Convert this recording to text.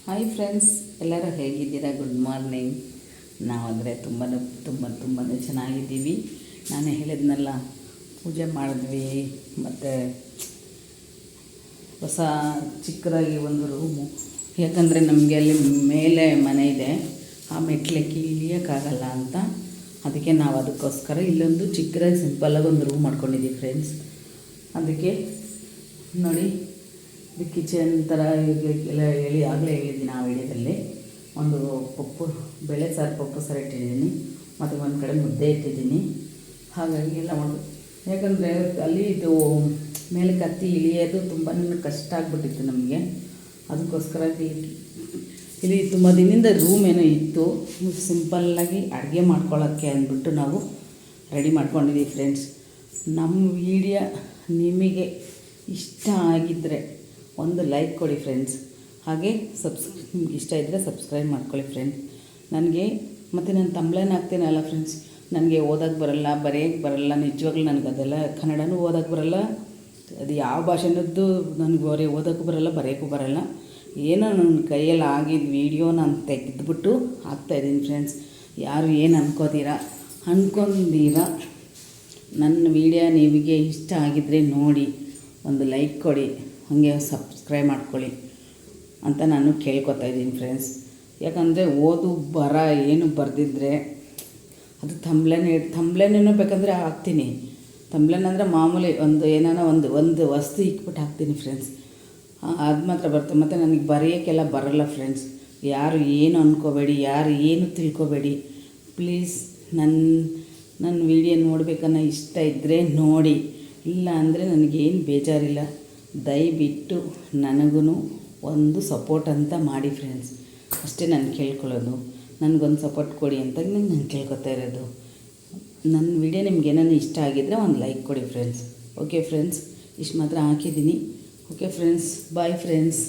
Hi friends, ಎಲ್ಲರೂ ಹೇಗಿದ್ದೀರಾ? Good morning. ನಾವಂದರೆ ತುಂಬಾ ಚೆನ್ನಾಗಿದ್ದೀವಿ. ನಾನು ಹೇಳಿದ್ನಲ್ಲ, ಪೂಜೆ ಮಾಡಿದ್ವಿ. ಮತ್ತು ಹೊಸ ಚಿಕ್ಕದಾಗಿ ಒಂದು ರೂಮು, ಯಾಕಂದರೆ ನಮಗೆ ಅಲ್ಲಿ ಮೇಲೆ ಮನೆ ಇದೆ, ಆ ಮೆಟ್ಲಿಕ್ಕೆ ಇಳಿಯೋಕ್ಕಾಗಲ್ಲ ಅಂತ. ಅದಕ್ಕೆ ನಾವು ಅದಕ್ಕೋಸ್ಕರ ಇಲ್ಲೊಂದು ಚಿಕ್ಕದಾಗಿ ಸಿಂಪಲ್ಲಾಗಿ ಒಂದು ರೂಮ್ ಮಾಡ್ಕೊಂಡಿದ್ದೀವಿ ಫ್ರೆಂಡ್ಸ್. ಅದಕ್ಕೆ ನೋಡಿ, ಇದು ಕಿಚನ್ ಥರ ಎಲ್ಲ ಆಗಲೇ ಹೇಳಿದ್ದೀನಿ ಆ ವಿಡಿಯೋದಲ್ಲಿ. ಒಂದು ಬೇಳೆ ಸಾರು ಪಪ್ಪು ಸಾರು ಇಟ್ಟಿದ್ದೀನಿ, ಮತ್ತು ಒಂದು ಕಡೆ ಮುದ್ದೆ ಇಟ್ಟಿದ್ದೀನಿ. ಹಾಗಾಗಿ ಎಲ್ಲ ಒಂದು, ಯಾಕಂದರೆ ಅಲ್ಲಿ ಇದು ಮೇಲೆ ಕತ್ತಿ ಇಳಿಯೋದು ತುಂಬಾ ಕಷ್ಟ ಆಗಿಬಿಟ್ಟಿತ್ತು ನಮಗೆ. ಅದಕ್ಕೋಸ್ಕರ ಇಲ್ಲಿ ತುಂಬ ದಿನದಿಂದ ರೂಮ್ ಏನೋ ಇತ್ತು, ಸಿಂಪಲ್ಲಾಗಿ ಅಡುಗೆ ಮಾಡ್ಕೊಳ್ಳೋಕ್ಕೆ ಅಂದ್ಬಿಟ್ಟು ನಾವು ರೆಡಿ ಮಾಡ್ಕೊಂಡಿದ್ದೀವಿ ಫ್ರೆಂಡ್ಸ್. ನಮ್ಮ ವಿಡಿಯೋ ನಿಮಗೆ ಇಷ್ಟ ಆಗಿದ್ದರೆ ಒಂದು ಲೈಕ್ ಕೊಡಿ ಫ್ರೆಂಡ್ಸ್. ಹಾಗೆ ನಿಮ್ಗೆ ಇಷ್ಟ ಇದ್ದರೆ ಸಬ್ಸ್ಕ್ರೈಬ್ ಮಾಡ್ಕೊಳ್ಳಿ ಫ್ರೆಂಡ್ಸ್. ನನಗೆ ಮತ್ತು ನಾನು ತಂಬ್ಳೇನು ಹಾಕ್ತೀನಲ್ಲ ಫ್ರೆಂಡ್ಸ್, ನನಗೆ ಓದೋಕ್ಕೆ ಬರಲ್ಲ, ಬರೆಯೋಕ್ಕೆ ಬರಲ್ಲ. ನಿಜವಾಗ್ಲೂ ನನಗೆ ಅದೆಲ್ಲ ಕನ್ನಡನೂ ಓದೋಕ್ಕೆ ಬರಲ್ಲ, ಅದು ಯಾವ ಭಾಷೆನದ್ದು ನನಗೆ ಓದೋಕ್ಕೂ ಬರಲ್ಲ, ಬರೆಯೋಕ್ಕೂ ಬರಲ್ಲ. ಏನೋ ನನ್ನ ಕೈಯಲ್ಲಿ ಆಗಿದ್ದ ವೀಡಿಯೋ ನಾನು ತೆಗೆದುಬಿಟ್ಟು ಹಾಕ್ತಾಯಿದ್ದೀನಿ ಫ್ರೆಂಡ್ಸ್. ಯಾರು ಏನು ಅನ್ಕೊಂಡೀರ ನನ್ನ ವೀಡಿಯೋ ನಿಮಗೆ ಇಷ್ಟ ಆಗಿದ್ದರೆ ನೋಡಿ ಒಂದು ಲೈಕ್ ಕೊಡಿ, ಹಾಗೆ ಸಬ್ಸ್ಕ್ರೈಬ್ ಮಾಡ್ಕೊಳ್ಳಿ ಅಂತ ನಾನು ಕೇಳ್ಕೊತಾಯಿದ್ದೀನಿ ಫ್ರೆಂಡ್ಸ್. ಯಾಕಂದರೆ ಓದು ಬರ ಏನು ಬರೆದಿದ್ರೆ ಅದು ತಂಬ್ಲೇನೇನೋ ಬೇಕಂದರೆ ಹಾಕ್ತೀನಿ. ತಂಬ್ಲೇನ್ ಅಂದರೆ ಮಾಮೂಲಿ ಒಂದು ಏನಾನ ಒಂದು ವಸ್ತು ಇಕ್ಬಿಟ್ಟು ಹಾಕ್ತೀನಿ ಫ್ರೆಂಡ್ಸ್. ಅದು ಮಾತ್ರ ಬರ್ತದೆ. ಮತ್ತು ನನಗೆ ಬರೆಯೋಕ್ಕೆಲ್ಲ ಬರಲ್ಲ ಫ್ರೆಂಡ್ಸ್. ಯಾರು ಏನು ಅಂದ್ಕೋಬೇಡಿ, ಯಾರು ಏನು ತಿಳ್ಕೊಬೇಡಿ ಪ್ಲೀಸ್. ನನ್ನ ವೀಡಿಯೋ ನೋಡಬೇಕನ್ನೋ ಇಷ್ಟ ಇದ್ದರೆ ನೋಡಿ, ಇಲ್ಲ ಅಂದರೆ ನನಗೇನು ಬೇಜಾರಿಲ್ಲ. ದಯವಿಟ್ಟು ನನಗೂ ಒಂದು ಸಪೋರ್ಟ್ ಅಂತ ಮಾಡಿ ಫ್ರೆಂಡ್ಸ್. ಅಷ್ಟೇ ನಾನು ಕೇಳ್ಕೊಳ್ಳೋದು. ನನಗೊಂದು ಸಪೋರ್ಟ್ ಕೊಡಿ ಅಂತ ನಾನು ಕೇಳ್ಕೊತಾ ಇರೋದು. ನನ್ನ ವಿಡಿಯೋ ನಿಮ್ಗೆ ಏನಾರು ಇಷ್ಟ ಆಗಿದ್ದರೆ ಒಂದು ಲೈಕ್ ಕೊಡಿ ಫ್ರೆಂಡ್ಸ್. ಓಕೆ ಫ್ರೆಂಡ್ಸ್, ಇಷ್ಟು ಮಾತ್ರ ಹಾಕಿದ್ದೀನಿ. Okay friends, bye friends.